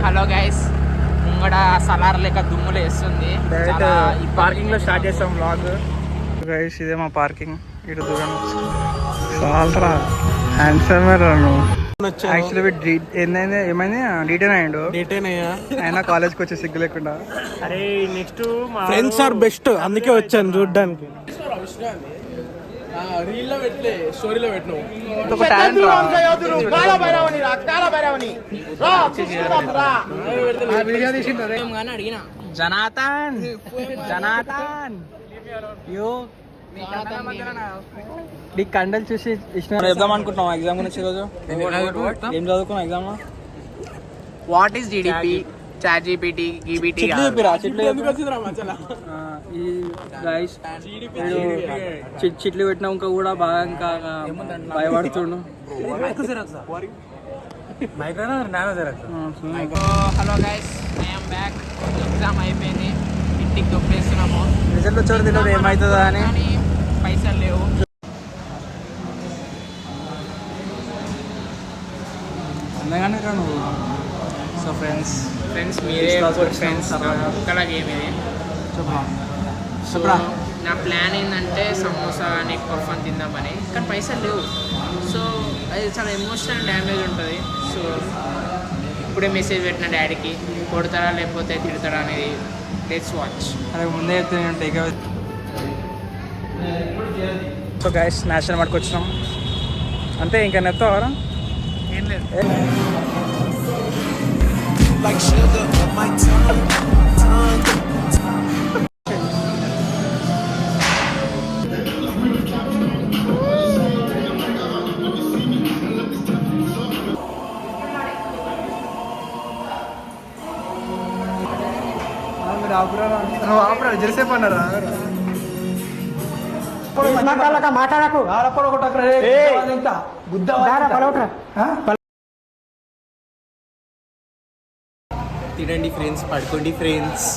Hello guys, ముంగడ సలార్ లెక్క దుమ్ములు వేస్తుంది. పార్కింగ్ లో స్టార్ట్ చేస్తాం వ్లాగ్. గైస్ ఇదే మా పార్కింగ్. ఇటు దూరం చాలరా హ్యాండ్సమ్ యాక్చువల్లీ ఏమైంది డీటెయిన్ అయ్యిండు. అయినా కాలేజ్కి వచ్చే సిగ్గు లేకుండా. అరే నెక్స్ట్ ఫ్రెండ్స్ ఆర్ బెస్ట్, అందుకే వచ్చాను చూడ్డానికి. రీల్లో పెట్టలే, స్టోరీలో పెట్టినావు. అడిగిన జనాథన్ నీ కండలు చూసి చెప్దాం అనుకుంటున్నాం. ఎగ్జామ్ గురించి ఈరోజు ఏం చదువుకున్నాం ఎగ్జామ్ లో? What is GDP, chat GPT, గీబీటీ. చిట్లు పెట్టినాక కూడా బాగా ఇంకా భయపడుతుండు. Hello guys, I'm back. Exam అయిపోయింది, ఇంటికి దొప్పేస్తున్నాము. రిజల్ట్ వచ్చాడు తెలియదు ఏమవుతుందా అని. పైసలు లేవు. అందుకని నువ్వు సో ఫ్రెండ్స్ మీరే ఫ్రెండ్స్ ఒక్కలాగా ఏమిది. సో నా ప్లాన్ ఏంటంటే సమోసా అని పర్ఫాన్ తిందామని, కానీ పైసలు లేవు. సో అది చాలా ఎమోషనల్ డ్యామేజ్ ఉంటుంది. సో ఇప్పుడే మెసేజ్ పెట్టిన డాడీకి, కొడతారా లేకపోతే తిడతారా అనేది. Let's watch. అదే ముందే చెప్తే. సో గైస్ నేషనల్ మార్క్ వచ్చినాం అంతే. ఇంకా నెప్తావారా? ఏం లేదు. జరిసేపు అన్నారా? మాట్లాడకు. తినండి ఫ్రెండ్స్, పడుకోండి ఫ్రెండ్స్.